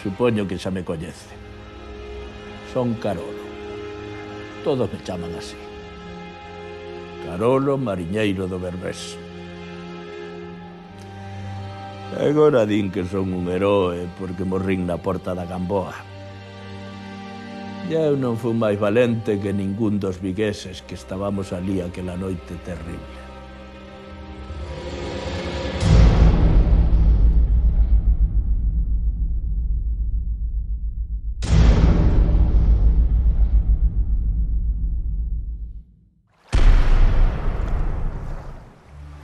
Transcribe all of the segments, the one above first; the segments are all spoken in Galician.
Supoño que xa me coñece. Son Carolo. Todos me chaman así. Carolo, mariñeiro do Berbés. Agora din que son un heroe porque morrín na porta da Gamboa. E eu non fui máis valente que ningún dos vigueses que estábamos ali aquela noite terrible.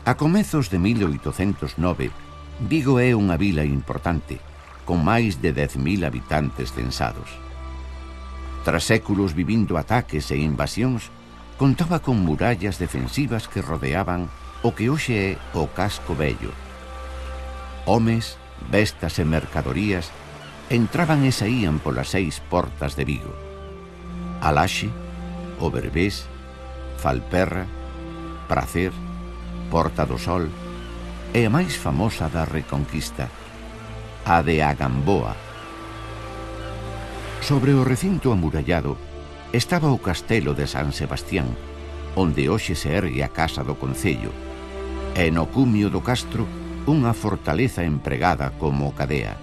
A comezos de 1809, Vigo é unha vila importante, con máis de 10.000 habitantes censados. Tras séculos vivindo ataques e invasións, contaba con murallas defensivas que rodeaban o que hoxe é o Casco Vello. Homes, bestas e mercadorías entraban e saían polas 6 portas de Vigo: Alaxe, o Berbés, Falperra, Pracer, Porta do Sol e a máis famosa da Reconquista, a de a Gamboa. Sobre o recinto amurallado estaba o castelo de San Sebastián, onde hoxe se ergue a casa do concello, e no cumio do castro unha fortaleza empregada como cadea.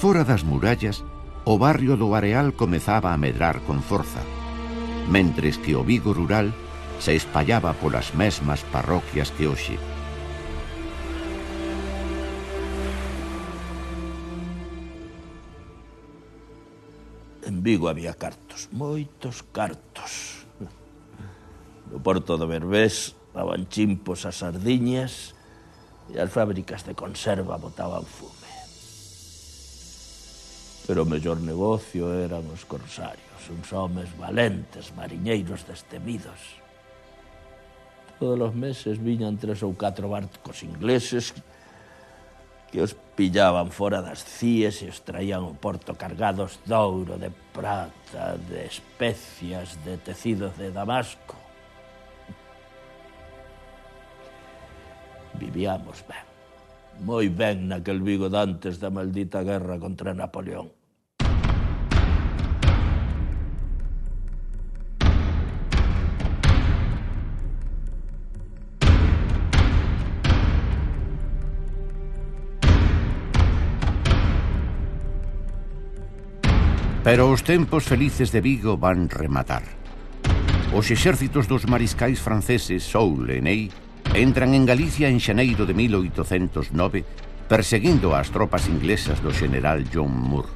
Fora das murallas, o barrio do Areal comezaba a medrar con forza, mentres que o Vigo rural se espallaba polas mesmas parroquias que hoxe. En Vigo había cartos, moitos cartos. No porto do Berbés daban chimpos as sardiñas e as fábricas de conserva botaban fume. Pero o mellor negocio eran os corsarios, uns homes valentes, mariñeiros destemidos. Todos os meses viñan 3 ou 4 barcos ingleses que os pillaban fora das cíes e os traían ao porto cargados de ouro, de prata, de especias, de tecidos de Damasco. Vivíamos ben, moi ben naquel Vigo de antes da maldita guerra contra Napoleón. Pero os tempos felices de Vigo van rematar. Os exércitos dos mariscais franceses Soult e Ney entran en Galicia en xaneiro de 1809, perseguindo as tropas inglesas do xeneral John Moore.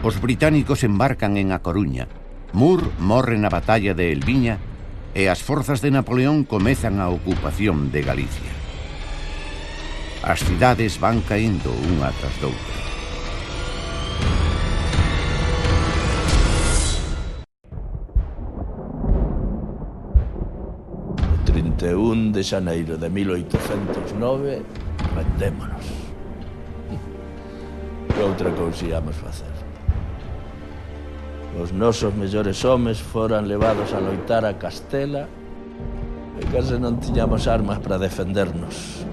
Os británicos embarcan en A Coruña. Moore morre na batalla de Elviña e as forzas de Napoleón comezan a ocupación de Galicia. As cidades van caendo unha tras doutra. O 31 de xaneiro de 1809 rendémonos. Que outra cousa íamos facer? Os nosos mellores homes foran levados a loitar a Castela e case non tiñamos armas para defendernos.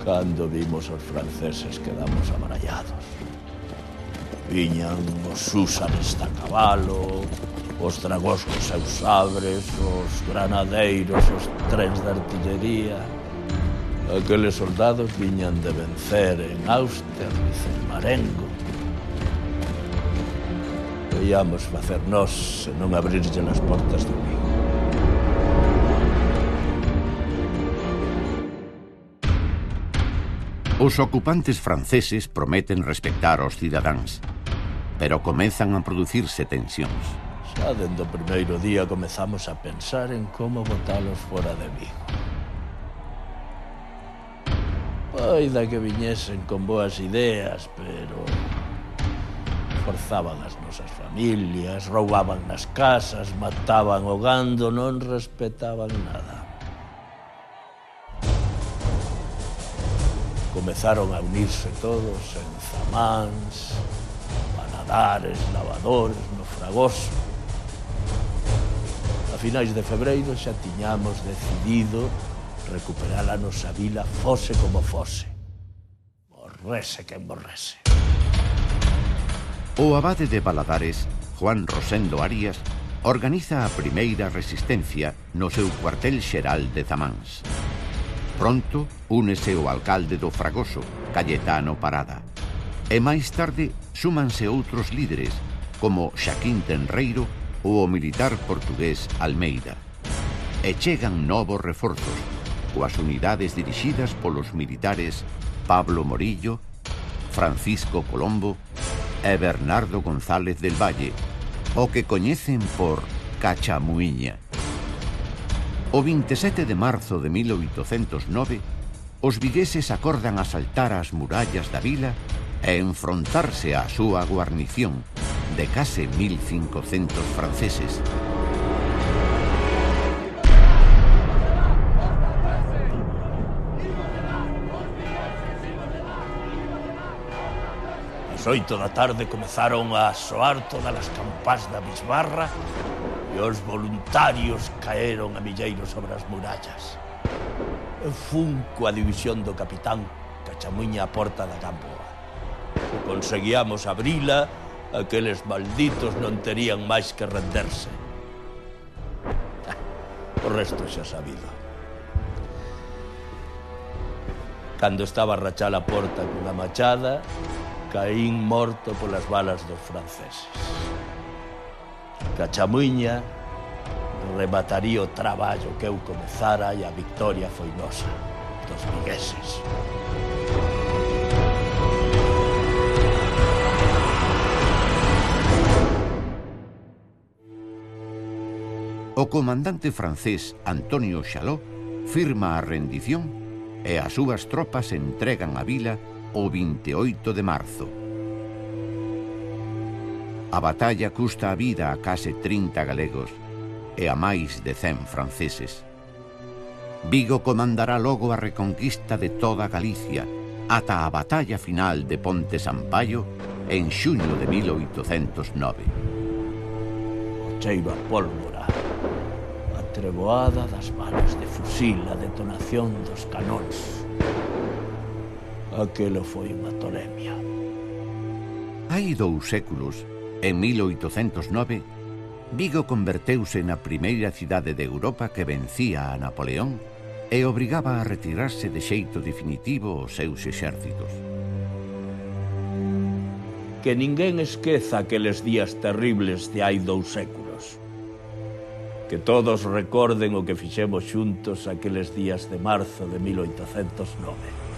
Cando vimos os franceses quedamos abarallados. Viñan os húsares a cabalo, os dragóns cos seus sabres, os granadeiros, os trens de artillería. Aqueles soldados viñan de vencer en Austerlitz, en Marengo. Que íamos facer nós se non abrirlle as portas do Vigo? Os ocupantes franceses prometen respectar aos cidadáns, pero comezan a producirse tensións. Xa dende o primeiro día comezamos a pensar en como botalos fora de Vigo. Poida que viñesen con boas ideas, pero forzaban as nosas familias, roubaban nas casas, mataban o gando, non respetaban nada. Comezaron a unirse todos en zamáns, panadares, lavadores, no Fragoso. A finais de febreiro xa tiñamos decidido recuperar a nosa vila fose como fose. Morrese quen morrese. O abade de Valadares, Juan Rosendo Arias, organiza a primeira resistencia no seu cuartel xeral de Zamáns. Pronto, únese o alcalde do Fragoso, Cayetano Parada. E máis tarde, súmanse outros líderes, como Xaquín Tenreiro ou o militar portugués Almeida. E chegan novos reforzos, coas unidades dirixidas polos militares Pablo Morillo, Francisco Colombo e Bernardo González del Valle, o que coñecen por Cachamuiña. O 27 de marzo de 1809, os vigueses acordan asaltar as murallas da vila e enfrontarse á súa guarnición de case 1500 franceses. Ás 8 da tarde comezaron a soar todas as campás da bisbarra e os voluntarios caeron a milleiros sobre as murallas. E fun coa división do capitán Cachamuiña a porta da Gamboa. Se conseguíamos abrila, aqueles malditos non terían máis que renderse. O resto xa sabido. Cando estaba a rachar a porta cunha machada, caín morto polas balas dos franceses. Cachamuiña remataría o traballo que eu comezara e a victoria foi nosa, dos vigueses. O comandante francés Antonio Chalot firma a rendición e as súas tropas entregan a vila o 28 de marzo. A batalla custa a vida a case 30 galegos e a máis de 100 franceses. Vigo comandará logo a reconquista de toda Galicia ata a batalla final de Ponte Sampaio en xuño de 1809. O cheiro a pólvora, a treboada das balas de fusil, a detonación dos canóns. Aquelo foi unha tolemia. Hai 2 séculos, en 1809, Vigo converteuse na primeira cidade de Europa que vencía a Napoleón e obrigaba a retirarse de xeito definitivo os seus exércitos. Que ninguén esqueza aqueles días terribles de hai 2 séculos. Que todos recorden o que fixemos xuntos aqueles días de marzo de 1809.